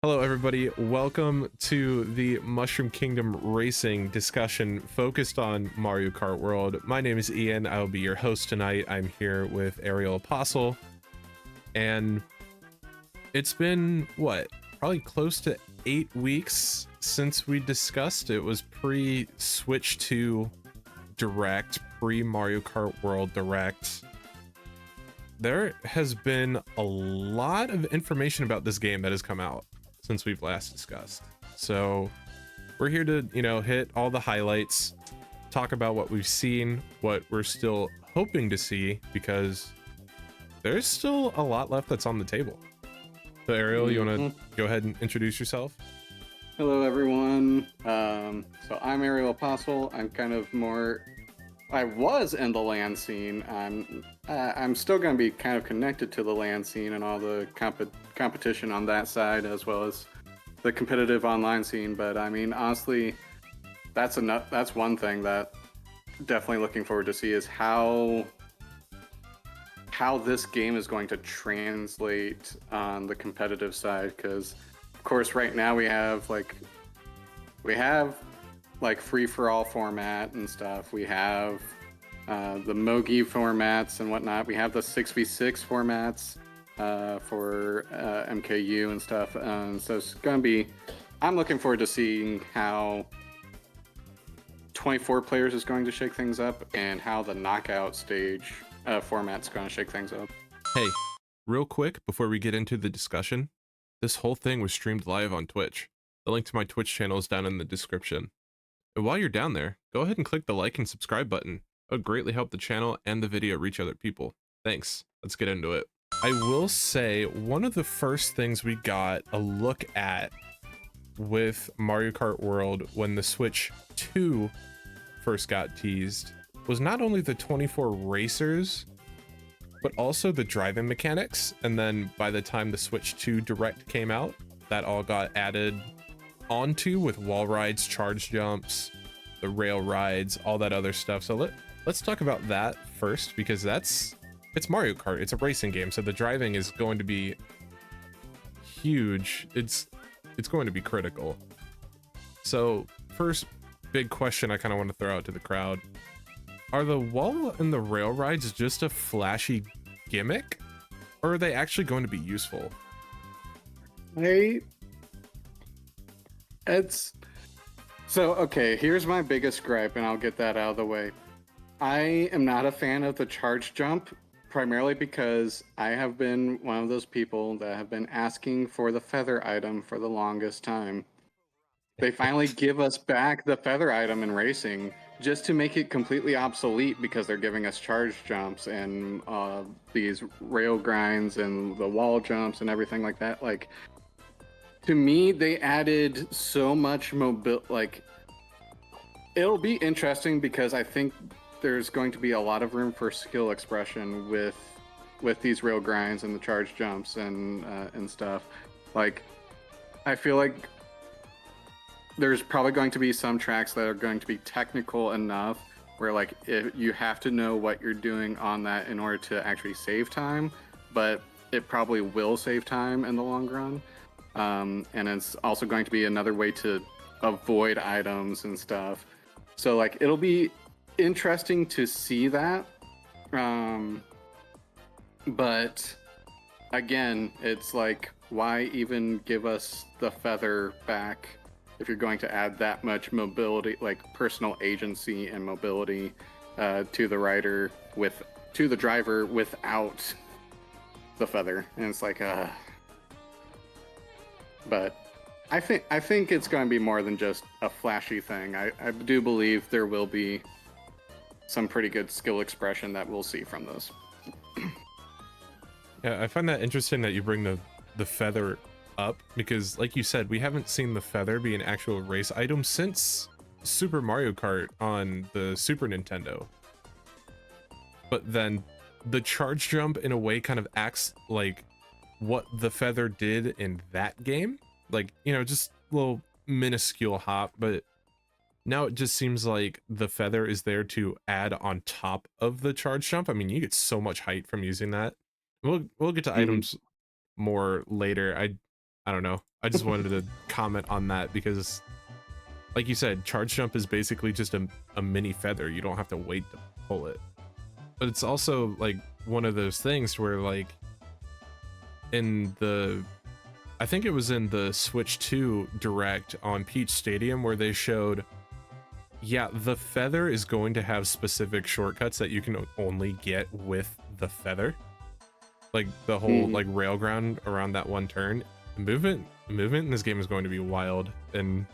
Hello, everybody. Welcome to the Mushroom Kingdom Racing discussion focused on Mario Kart World. My name is Ian. I'll be your host tonight. I'm here with AerialApostle, and it's been, what, probably close to 8 weeks since we discussed. It was pre-Switch 2 Direct, pre-Mario Kart World Direct. There has been a lot of information about this game that has come out since we've last discussed. So we're here to, hit all the highlights, talk about what we've seen, what we're still hoping to see, because there's still a lot left that's on the table. So Ariel, you want to go ahead and introduce yourself? Hello, everyone. So I'm AerialApostle. I'm kind of more. I was in the LAN scene. I'm still going to be kind of connected to the LAN scene and all the competition on that side, as well as the competitive online scene. But I mean, honestly, that's one thing that definitely looking forward to see is how this game is going to translate on the competitive side. Because, of course, right now we have free for all format and stuff. We have the Mogi formats and whatnot. We have the 6v6 formats for MKU and stuff. So it's gonna be. I'm looking forward to seeing how 24 players is going to shake things up and how the knockout stage format's going to shake things up. Hey, real quick before we get into the discussion, this whole thing was streamed live on Twitch. The link to my Twitch channel is down in the description. And while you're down there, go ahead and click the like and subscribe button. It would greatly help the channel and the video reach other people. Thanks. Let's get into it. I will say one of the first things we got a look at with Mario Kart World when the Switch 2 first got teased was not only the 24 racers, but also the driving mechanics. And then by the time the Switch 2 Direct came out, that all got added onto with wall rides, charge jumps, the rail rides, all that other stuff. So let's talk about that first, because it's Mario Kart. It's a racing game, so the driving is going to be huge. It's going to be critical. So first big question I kind of want to throw out to the crowd: are the wall and the rail rides just a flashy gimmick, or are they actually going to be useful? Okay, here's my biggest gripe, and I'll get that out of the way. I am not a fan of the charge jump, primarily because I have been one of those people that have been asking for the feather item for the longest time. They finally give us back the feather item in racing just to make it completely obsolete, because they're giving us charge jumps and these rail grinds and the wall jumps and everything like that. Like, to me, they added so much it'll be interesting, because I think there's going to be a lot of room for skill expression with these rail grinds and the charge jumps and stuff. Like, I feel like there's probably going to be some tracks that are going to be technical enough where, like, if you have to know what you're doing on that in order to actually save time, but it probably will save time in the long run. And it's also going to be another way to avoid items and stuff. So, like, it'll be interesting to see that. But again, it's like, why even give us the feather back if you're going to add that much mobility, like personal agency and mobility to the rider to the driver without the feather? And it's like, but I think it's going to be more than just a flashy thing. I do believe there will be some pretty good skill expression that we'll see from this. Yeah, I find that interesting that you bring the feather up, because like you said, we haven't seen the feather be an actual race item since Super Mario Kart on the Super Nintendo. But then the charge jump in a way kind of acts like what the feather did in that game. Like, just a little minuscule hop, but now it just seems like the feather is there to add on top of the charge jump. I mean, you get so much height from using that. We'll get to items more later. I don't know. I just wanted to comment on that because, like you said, charge jump is basically just a mini feather. You don't have to wait to pull it. But it's also like one of those things where like in the, I think it was in the Switch 2 Direct on Peach Stadium where they showed, yeah, the feather is going to have specific shortcuts that you can only get with the feather. Like the whole like railground around that one turn. Movement in this game is going to be wild, and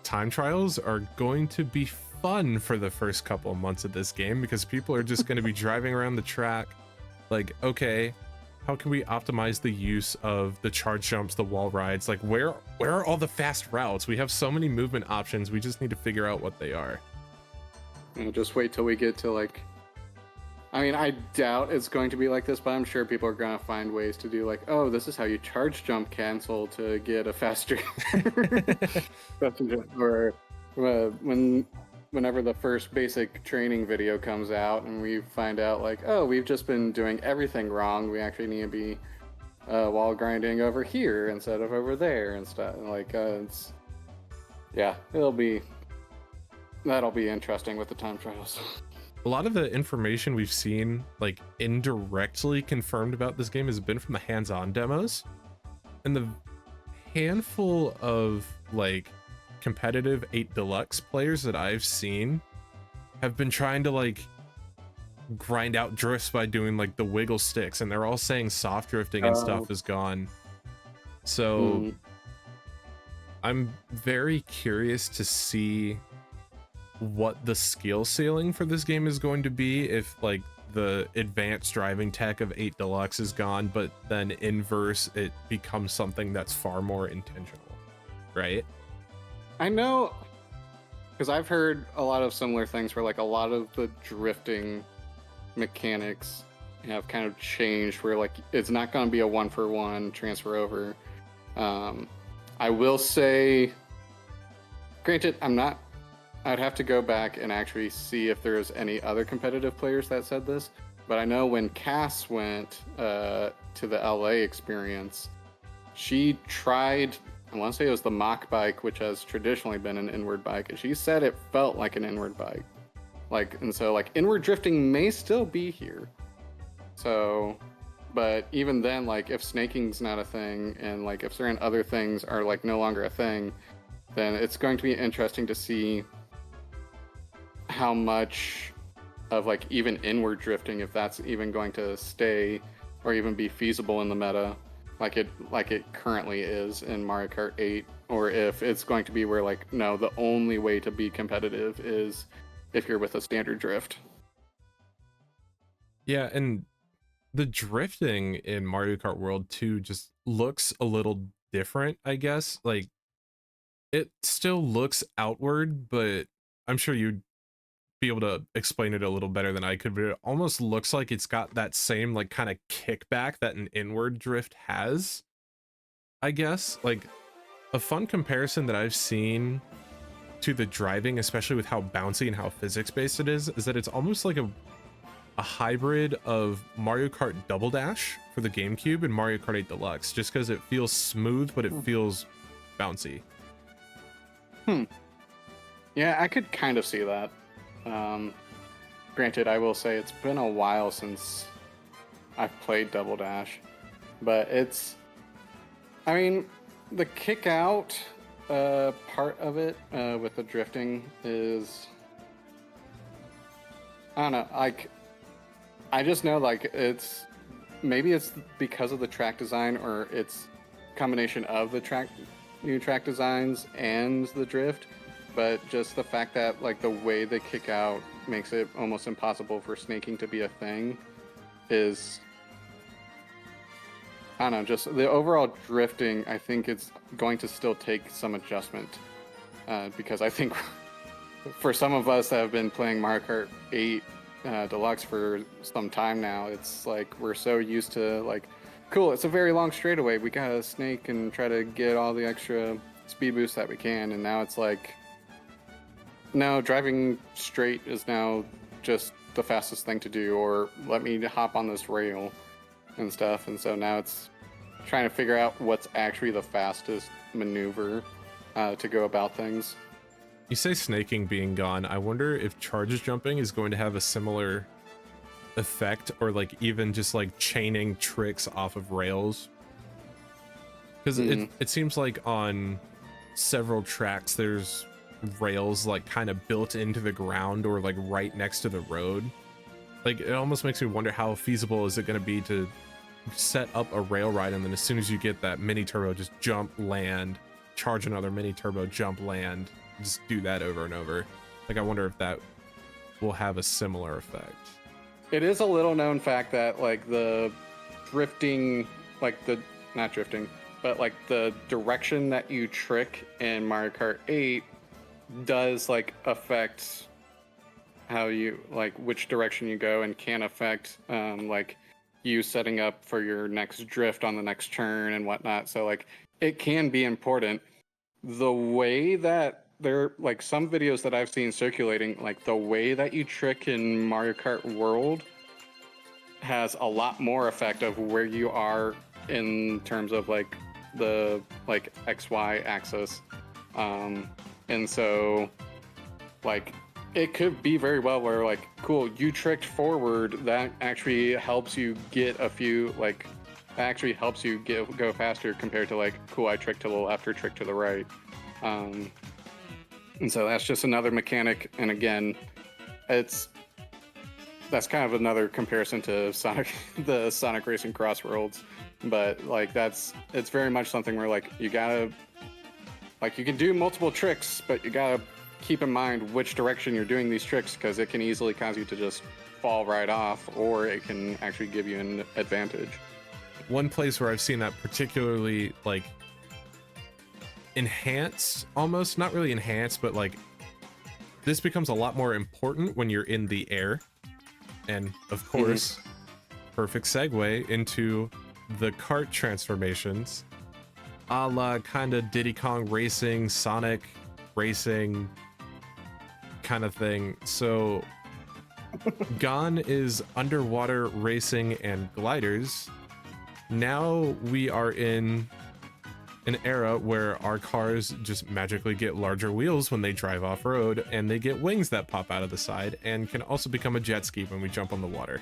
time trials are going to be fun for the first couple of months of this game because people are just going to be driving around the track like, okay, how can we optimize the use of the charge jumps, the wall rides? Like where are all the fast routes? We have so many movement options, we just need to figure out what they are. Just wait till we get to like, I mean, I doubt it's going to be like this, but I'm sure people are going to find ways to do like, oh, this is how you charge jump cancel to get a faster or whenever the first basic training video comes out and we find out like, oh, we've just been doing everything wrong. We actually need to be wall grinding over here instead of over there and stuff. Like, it's, yeah, that'll be interesting with the time trials. A lot of the information we've seen, like indirectly confirmed about this game, has been from the hands-on demos, and the handful of like competitive 8 Deluxe players that I've seen have been trying to like grind out drifts by doing like the wiggle sticks, and they're all saying soft drifting and stuff is gone. So I'm very curious to see what the skill ceiling for this game is going to be if like the advanced driving tech of 8 Deluxe is gone, but then inverse it becomes something that's far more intentional, right? I know, because I've heard a lot of similar things where like a lot of the drifting mechanics have kind of changed where like it's not going to be a 1-for-1 transfer over. I will say, granted, I'd have to go back and actually see if there's any other competitive players that said this, but I know when Cass went to the LA experience, she tried, I want to say it was the mock bike, which has traditionally been an inward bike, and she said it felt like an inward bike. Like, and so like inward drifting may still be here. So, but even then, like if snaking's not a thing and like if certain other things are like no longer a thing, then it's going to be interesting to see how much of like even inward drifting, if that's even going to stay or even be feasible in the meta like it currently is in Mario Kart 8, or if it's going to be where like, no, the only way to be competitive is if you're with a standard drift. Yeah, and the drifting in Mario Kart World 2 just looks a little different, I guess. Like it still looks outward, but I'm sure you'd be able to explain it a little better than I could, but it almost looks like it's got that same like kind of kickback that an inward drift has, I guess. Like a fun comparison that I've seen to the driving, especially with how bouncy and how physics based it is that it's almost like a hybrid of Mario Kart Double Dash for the GameCube and Mario Kart 8 Deluxe, just because it feels smooth but it feels bouncy. Yeah, I could kind of see that. Granted, I will say it's been a while since I've played Double Dash, but it's, I mean, the kick out part of it with the drifting is, I don't know, like, I just know like it's, maybe it's because of the track design or it's combination of the new track designs and the drift, but just the fact that like the way they kick out makes it almost impossible for snaking to be a thing is, I don't know, just the overall drifting, I think it's going to still take some adjustment because I think for some of us that have been playing Mario Kart 8 Deluxe for some time now, it's like we're so used to like, cool, it's a very long straightaway, we gotta snake and try to get all the extra speed boosts that we can, and now it's like, no, driving straight is now just the fastest thing to do, or let me hop on this rail and stuff. And so now it's, trying to figure out what's actually the fastest maneuver to go about things. You say snaking being gone. I wonder if charge jumping is going to have a similar effect, or like even just like chaining tricks off of rails. Because it seems like on several tracks there's rails like kind of built into the ground or like right next to the road. Like it almost makes me wonder how feasible is it going to be to set up a rail ride, and then as soon as you get that mini turbo, just jump, land, charge another mini turbo, jump, land, just do that over and over. Like I wonder if that will have a similar effect. It is a little known fact that like the drifting, like the not drifting, but like the direction that you trick in Mario Kart 8 does like affect how you like which direction you go, and can affect like you setting up for your next drift on the next turn and whatnot. So like it can be important. The way that there like some videos that I've seen circulating, like the way that you trick in Mario Kart World has a lot more effect of where you are in terms of like the like XY axis. And so like it could be very well where like cool, you tricked forward, that actually helps you get a few like actually helps you go faster compared to like cool, I tricked to the left or tricked to the right. And so that's just another mechanic, and again, that's kind of another comparison to Sonic, the Sonic Racing Crossroads, but like it's very much something where like you gotta like you can do multiple tricks, but you gotta keep in mind which direction you're doing these tricks, because it can easily cause you to just fall right off, or it can actually give you an advantage. One place where I've seen that particularly like enhanced, almost not really enhanced, but like this becomes a lot more important when you're in the air. And of course, perfect segue into the kart transformations, a la kind of Diddy Kong Racing, Sonic Racing kind of thing. So gone is underwater racing and gliders. Now we are in an era where our cars just magically get larger wheels when they drive off-road, and they get wings that pop out of the side, and can also become a jet ski when we jump on the water.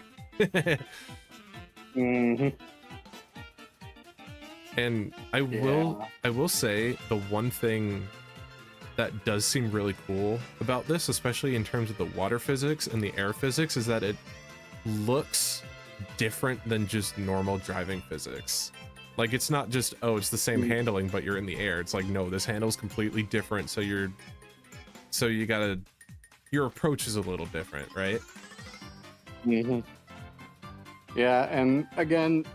And I will say the one thing that does seem really cool about this, especially in terms of the water physics and the air physics, is that it looks different than just normal driving physics. Like it's not just, oh, it's the same handling, but you're in the air. It's like, no, this handle's completely different. So your approach is a little different, right? Yeah, and again,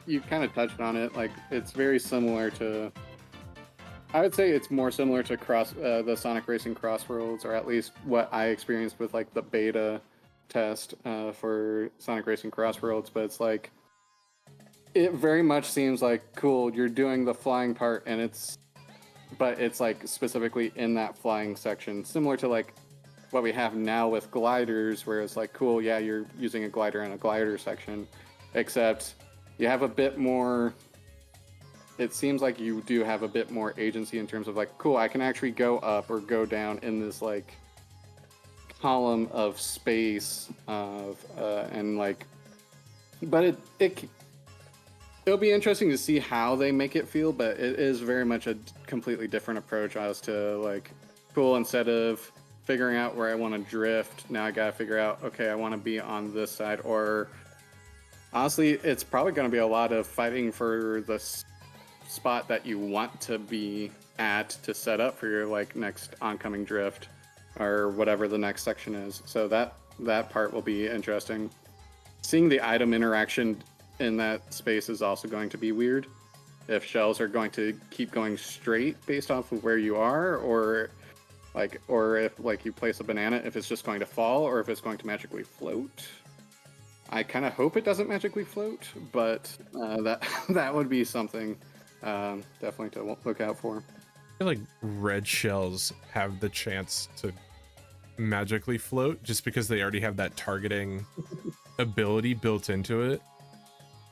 you kind of touched on it. Like it's very similar to, I would say it's more similar to the Sonic Racing Crossroads, or at least what I experienced with like the beta test for Sonic Racing Crossroads. But it's like, it very much seems like cool, you're doing the flying part, and it's like specifically in that flying section, similar to like what we have now with gliders, where it's like cool, yeah, you're using a glider in a glider section, except you have a bit more, it seems like you do have a bit more agency in terms of like, cool, I can actually go up or go down in this like column of space of and like, but it'll be interesting to see how they make it feel, but it is very much a completely different approach as to like, cool, instead of figuring out where I want to drift, now I gotta figure out, okay, I want to be on this side. Or honestly, it's probably going to be a lot of fighting for the spot that you want to be at to set up for your like next oncoming drift or whatever the next section is. So that part will be interesting. Seeing the item interaction in that space is also going to be weird. If shells are going to keep going straight based off of where you are, or if like you place a banana, if it's just going to fall, or if it's going to magically float. I kind of hope it doesn't magically float, but that would be something definitely to look out for. I feel like red shells have the chance to magically float just because they already have that targeting ability built into it.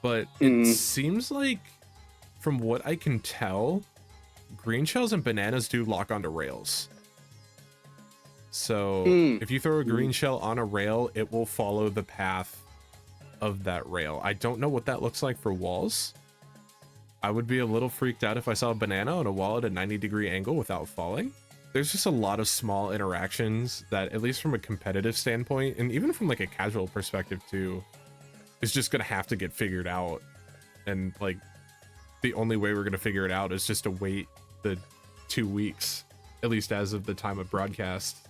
But it seems like, from what I can tell, green shells and bananas do lock onto rails. So if you throw a green shell on a rail, it will follow the path of that rail. I don't know what that looks like for walls. I would be a little freaked out if I saw a banana on a wall at a 90-degree angle without falling. There's just a lot of small interactions that, at least from a competitive standpoint, and even from like a casual perspective too, is just gonna have to get figured out. And like, the only way we're gonna figure it out is just to wait the 2 weeks, at least as of the time of broadcast,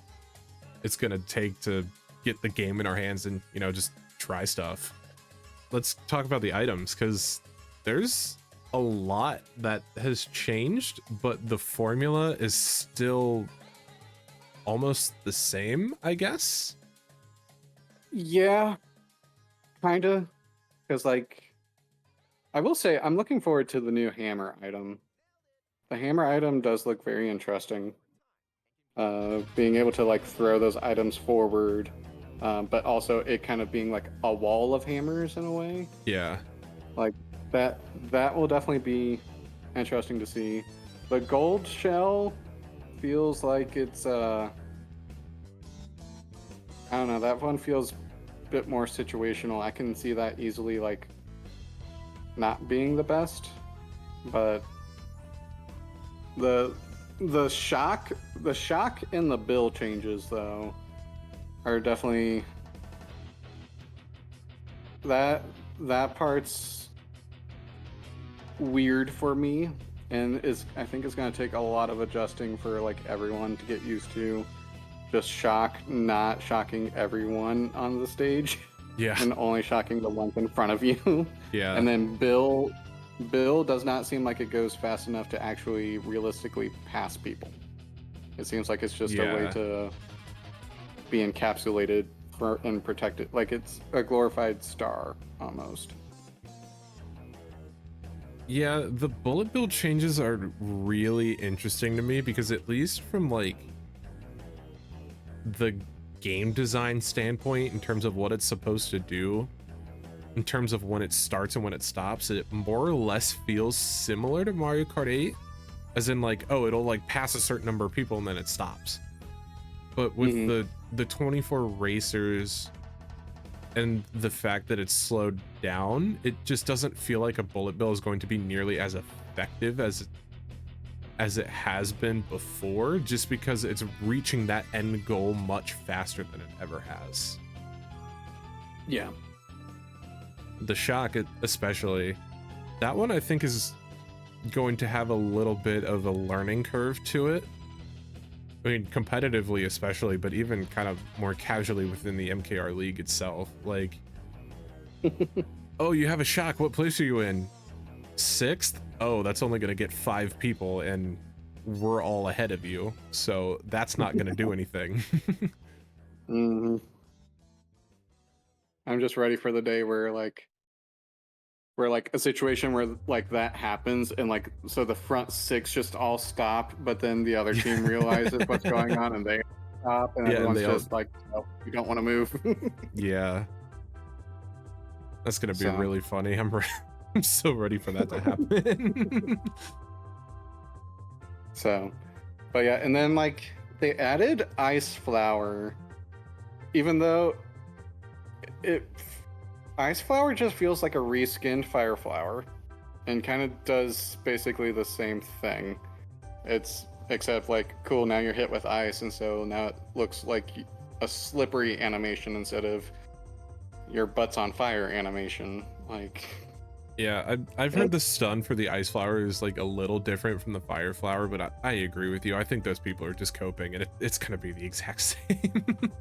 it's gonna take to get the game in our hands and, you know, just try stuff. Let's talk about the items, because there's a lot that has changed, but the formula is still almost the same, I guess. Yeah, kind of. Because, like, I will say, I'm looking forward to the new hammer item. The hammer item does look very interesting. Being able to, like, throw those items forward, but also it kind of being like a wall of hammers in a way. Yeah. Like, that will definitely be interesting to see. The gold shell feels like it's I don't know, that one feels a bit more situational. I can see that easily like not being the best, but the shock and the bill changes though are definitely that part's weird for me, and I think it's going to take a lot of adjusting for like everyone to get used to. Just not shocking everyone on the stage. Yeah. And only shocking the ones in front of you. Yeah. And then Bill does not seem like it goes fast enough to actually realistically pass people. It seems like it's just a way to be encapsulated and protected, like it's a glorified star almost. Yeah, the bullet bill changes are really interesting to me, because at least from like the game design standpoint, in terms of what it's supposed to do, in terms of when it starts and when it stops, it more or less feels similar to Mario Kart 8, as in like, oh, it'll like pass a certain number of people and then it stops. But with the 24 racers and the fact that it's slowed down, it just doesn't feel like a bullet bill is going to be nearly as effective as it has been before, just because it's reaching that end goal much faster than it ever has. Yeah. The shock, especially, that one I think is going to have a little bit of a learning curve to it. I mean, competitively especially, but even kind of more casually within the MKR League itself. Like, oh, you have a shock. What place are you in? 6th? Oh, that's only going to get 5 people, and we're all ahead of you. So that's not going to do anything. I'm just ready for the day where a situation where like that happens, and like so the front 6 just all stop, but then the other team realizes what's going on and they stop, and everyone's just like, oh, we don't want to move. Yeah, that's gonna be really funny. I'm so ready for that to happen. So, but yeah, and then like they added ice flower, even though Ice Flower just feels like a reskinned Fire Flower, and kind of does basically the same thing. Except like, cool, now you're hit with ice, and so now it looks like a slippery animation instead of your butt's on fire animation. Like, yeah, I've heard the stun for the Ice Flower is like a little different from the Fire Flower, but I agree with you. I think those people are just coping, and it's gonna be the exact same.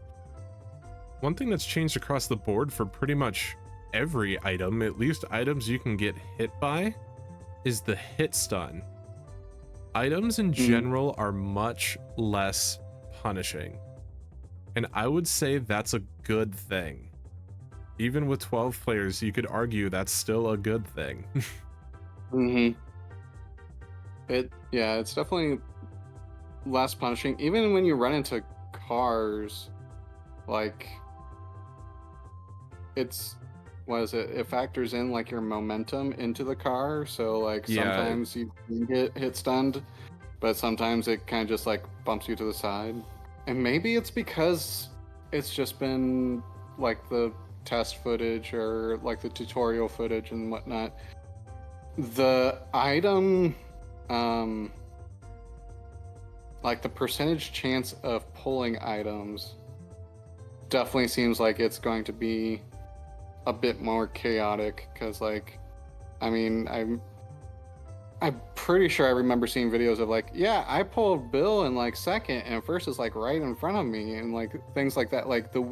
One thing that's changed across the board for pretty much every item, at least items you can get hit by, is the hit stun. Items in general are much less punishing, and I would say that's a good thing. Even with 12 players, you could argue that's still a good thing. It's definitely less punishing. Even when you run into cars, like it factors in like your momentum into the car. So like Yeah, sometimes you can get hit stunned, but sometimes it kind of just like bumps you to the side. And maybe it's because it's just been like the test footage or like the tutorial footage and whatnot. The item, um, like the percentage chance of pulling items definitely seems like it's going to be a bit more chaotic because like I mean I'm pretty sure I remember seeing videos of like, yeah, I pulled Bill in like second and first is like right in front of me and like things like that. Like the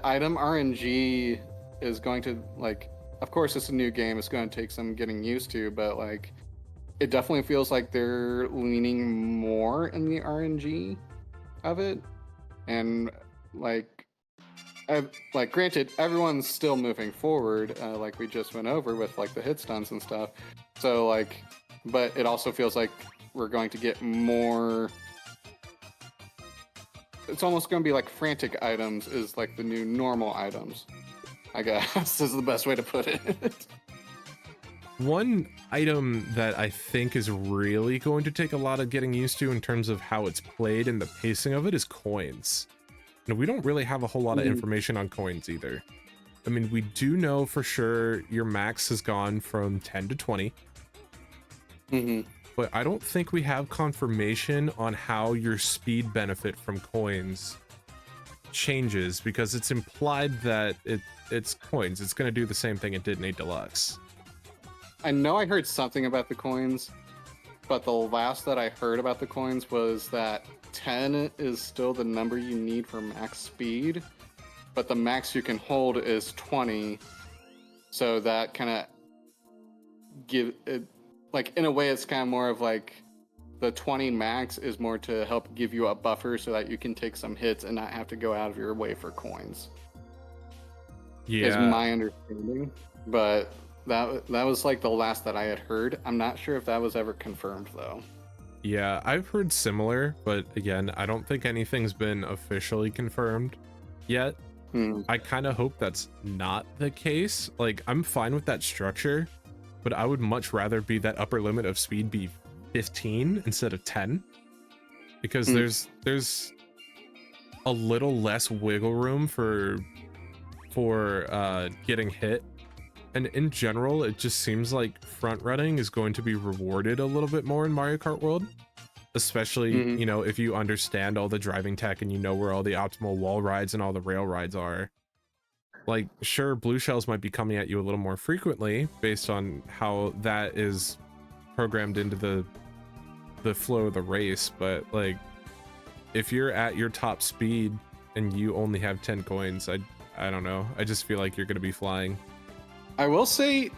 item RNG is going to like, of course it's a new game, it's going to take some getting used to, but like it definitely feels like they're leaning more in the RNG of it. And like like granted everyone's still moving forward like we just went over with like the hit stuns and stuff, so like but it also feels like we're going to get more, it's almost going to be like frantic items is like the new normal items, I guess is the best way to put it. one item that I think is really going to take a lot of getting used to in terms of how it's played and the pacing of it is coins. And we don't really have a whole lot of information on coins either. I mean, we do know for sure your max has gone from 10 to 20. But I don't think we have confirmation on how your speed benefit from coins changes, because it's implied that it's coins. It's going to do the same thing it did in 8 Deluxe. I know I heard something about the coins, but the last that I heard about the coins was that 10 is still the number you need for max speed, but the max you can hold is 20. So that kind of give it, like in a way it's kind of more of like the 20 max is more to help give you a buffer so that you can take some hits and not have to go out of your way for coins. Yeah. Is my understanding, but that was like the last that I had heard. I'm not sure if that was ever confirmed though. Yeah, I've heard similar, but again, I don't think anything's been officially confirmed yet. I kind of hope that's not the case. Like, I'm fine with that structure, but I would much rather be that upper limit of speed be 15 instead of 10, because there's a little less wiggle room for getting hit. And in general, it just seems like front running is going to be rewarded a little bit more in Mario Kart World, especially, you know, if you understand all the driving tech and you know where all the optimal wall rides and all the rail rides are. Like, sure, blue shells might be coming at you a little more frequently based on how that is programmed into the flow of the race, but like, if you're at your top speed and you only have 10 coins, I don't know. I just feel like you're going to be flying. I will say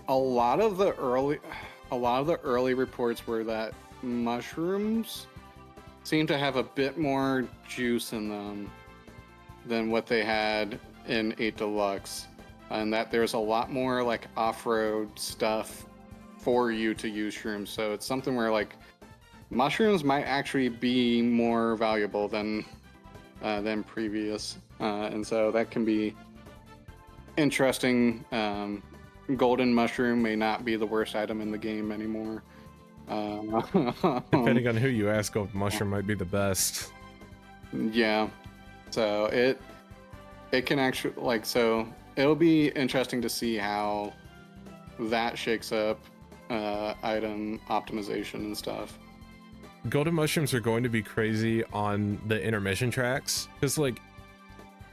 a lot of the early reports were that mushrooms seem to have a bit more juice in them than what they had in 8 Deluxe, and that there's a lot more like off-road stuff for you to use shrooms. So it's something where like mushrooms might actually be more valuable than previous, and so that can be interesting. Golden mushroom may not be the worst item in the game anymore. Depending on who you ask, golden mushroom might be the best. Yeah, so it can actually like, so it'll be interesting to see how that shakes up item optimization and stuff. Golden mushrooms are going to be crazy on the intermission tracks, because like,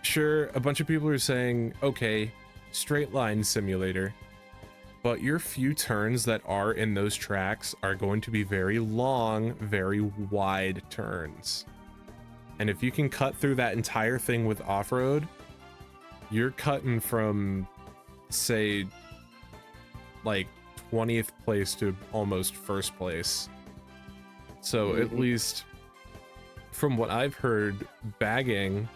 sure, a bunch of people are saying, okay, straight line simulator, but your few turns that are in those tracks are going to be very long, very wide turns. And if you can cut through that entire thing with off-road, you're cutting from, say, like 20th place to almost first place. So at least from what I've heard, bagging,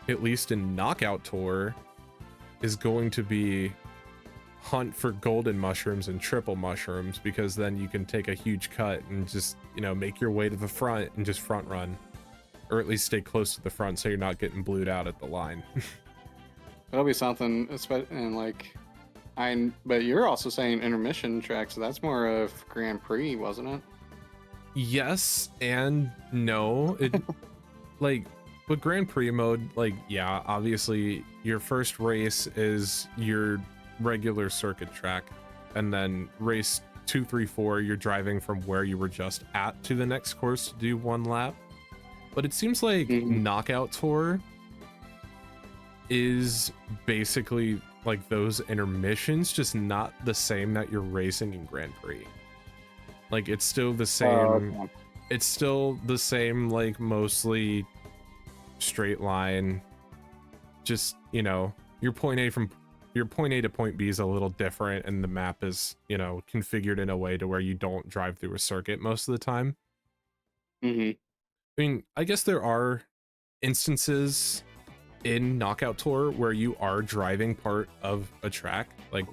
at least in Knockout Tour, is going to be hunt for golden mushrooms and triple mushrooms, because then you can take a huge cut and just, you know, make your way to the front and just front run, or at least stay close to the front so you're not getting blued out at the line. That'll be something, and like but you're also saying intermission tracks, so that's more of Grand Prix, wasn't it? Yes and no. It like with Grand Prix mode, like yeah, obviously your first race is your regular circuit track, and then race 2, 3, 4, you're driving from where you were just at to the next course to do one lap. But it seems like Mhm. Knockout Tour is basically like those intermissions, just not the same that you're racing in Grand Prix. Like it's still the same. Okay. It's still the same, like mostly straight line. Just, you know, your point A to point B is a little different, and the map is, you know, configured in a way to where you don't drive through a circuit most of the time. Mhm. I mean, I guess there are instances in Knockout Tour where you are driving part of a track. Like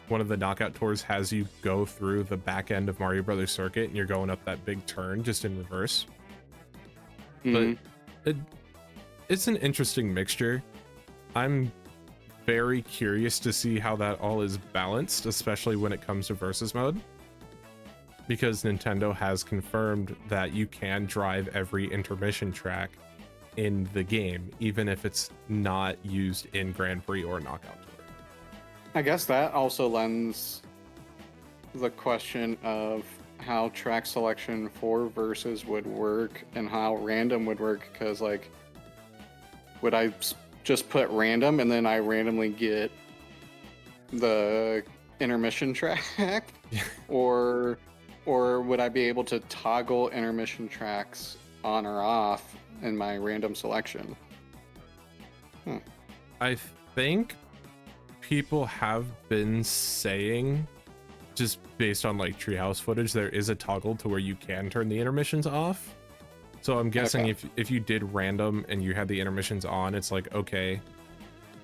one of the Knockout Tours has you go through the back end of Mario Brothers Circuit, and you're going up that big turn just in reverse. But Mhm. it, it's an interesting mixture. I'm very curious to see how that all is balanced, especially when it comes to versus mode, because Nintendo has confirmed that you can drive every intermission track in the game, even if it's not used in Grand Prix or Knockout Tour. I guess that also lends the question of how track selection for versus would work and how random would work, because like would I just put random and then I randomly get the intermission track or would I be able to toggle intermission tracks on or off in my random selection? I think people have been saying, just based on like treehouse footage, there is a toggle to where you can turn the intermissions off. So I'm guessing Okay. if you did random and you had the intermissions on, it's like, okay,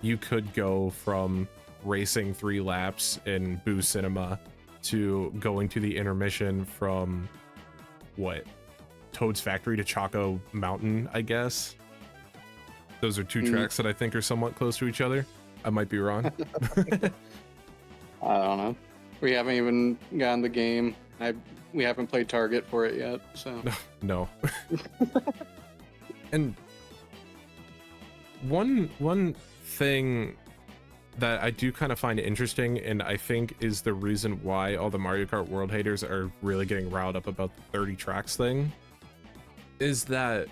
you could go from racing 3 laps in Boo Cinema to going to the intermission from what, Toad's Factory to Choco Mountain, I guess. Those are 2 Mm, tracks that I think are somewhat close to each other. I might be wrong. I don't know. We haven't even gotten the game. We haven't played Target for it yet, so. No. And one thing that I do kind of find interesting, and I think is the reason why all the Mario Kart World haters are really getting riled up about the 30 tracks thing, is that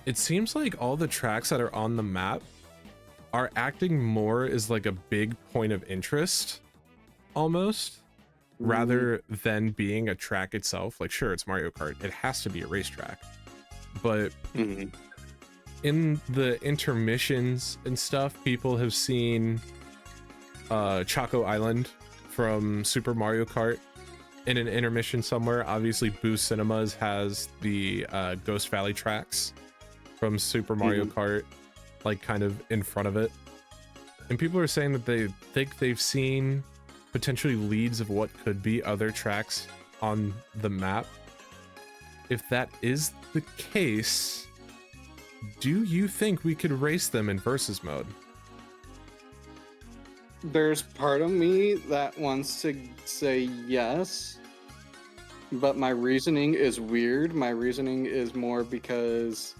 it seems like all the tracks that are on the map are acting more as like a big point of interest, almost, Mm, rather than being a track itself. Like, sure, it's Mario Kart, it has to be a racetrack, but mhm. in the intermissions and stuff, people have seen Choco Island from Super Mario Kart in an intermission somewhere. Obviously, Boo Cinemas has the Ghost Valley tracks from Super Mario Mhm. Kart, like kind of in front of it. And people are saying that they think they've seen potentially leads of what could be other tracks on the map. If that is the case, do you think we could race them in versus mode? There's part of me that wants to say yes, but my reasoning is weird. My reasoning is more because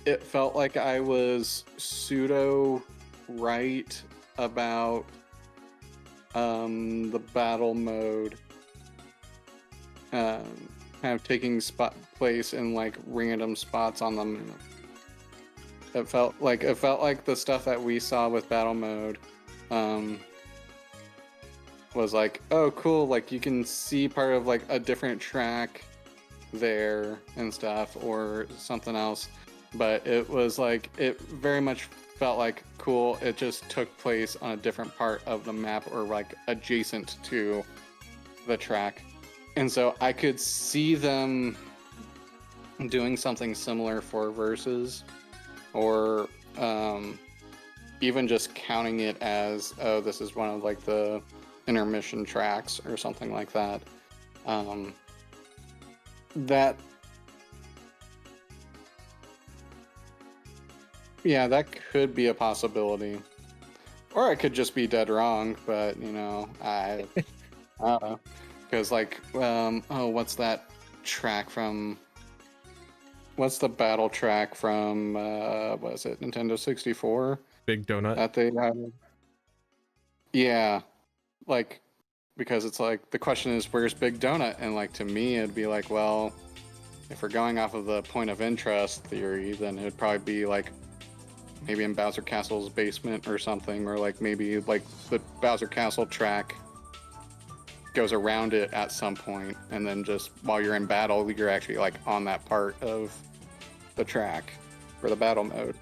it felt like I was pseudo right about the battle mode kind of taking place in like random spots on the map. It felt like the stuff that we saw with battle mode um was like, oh cool, like you can see part of like a different track there and stuff or something else, but it was like it very much felt like cool, it just took place on a different part of the map or like adjacent to the track. And so I could see them doing something similar for verses, or even just counting it as, oh, this is one of like the intermission tracks or something like that. Um, that Yeah, that could be a possibility. Or I could just be dead wrong, but I don't know. Because like, what's that track from? What's the battle track from? What is it? Nintendo 64. Big Donut. That they had. Yeah, like because it's like the question is where's Big Donut, and like to me it'd be like, well, if we're going off of the point of interest theory, then it'd probably be like maybe in Bowser Castle's basement or something, or like maybe like the Bowser Castle track goes around it at some point, and then just while you're in battle, you're actually like on that part of the track for the battle mode.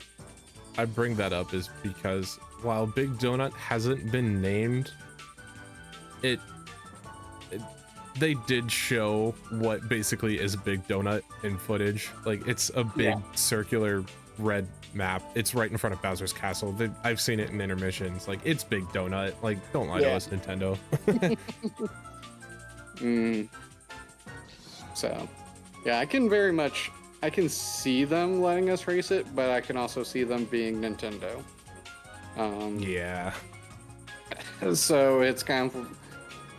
I bring that up is because while Big Donut hasn't been named, they did show what basically is a Big Donut in footage. Like it's a big circular red map. It's right in front of Bowser's Castle. I've seen it in intermissions. Like it's Big Donut. Like don't lie to us, Nintendo. So yeah, I can see them letting us race it, but I can also see them being Nintendo. Yeah. So it's kind of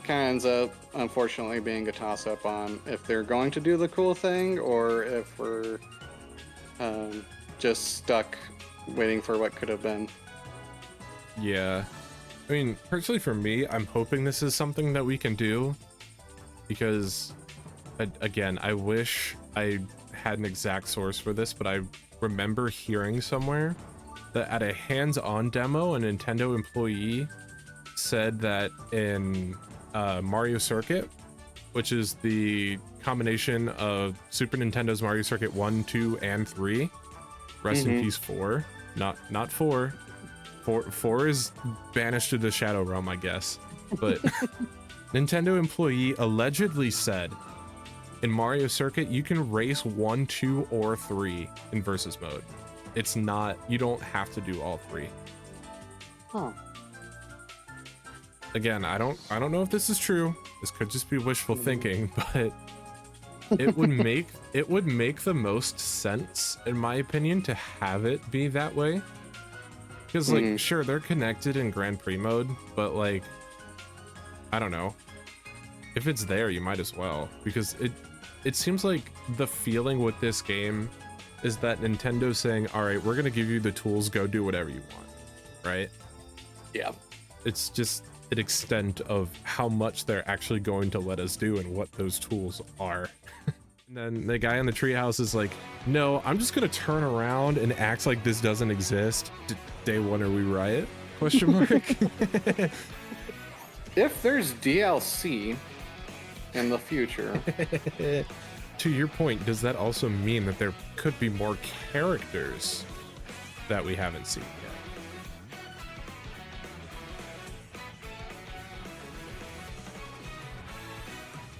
ends up unfortunately being a toss-up on if they're going to do the cool thing or if we're just stuck waiting for what could have been. Yeah. I mean, personally for me, I'm hoping this is something that we can do because, again, I wish I had an exact source for this, but I remember hearing somewhere that at a hands-on demo, a Nintendo employee said that in Mario Circuit, which is the combination of Super Nintendo's Mario Circuit 1, 2, and 3, rest in peace 4, not 4. 4 is banished to the Shadow Realm, I guess, but Nintendo employee allegedly said in Mario Circuit you can race 1, 2, or 3 in versus mode. It's not, you don't have to do all 3. Huh. Again, I don't know if this is true. This could just be wishful thinking, but it would make the most sense, in my opinion, to have it be that way. Because like, sure, they're connected in Grand Prix mode, but like, I don't know. If it's there, you might as well, because it seems like the feeling with this game is that Nintendo's saying, all right, we're gonna give you the tools, go do whatever you want, right? Yeah. It's just an extent of how much they're actually going to let us do and what those tools are. And then the guy in the treehouse is like, no, I'm just gonna turn around and act like this doesn't exist. Day one, are we riot? Question mark. If there's DLC in the future. To your point, does that also mean that there could be more characters that we haven't seen yet?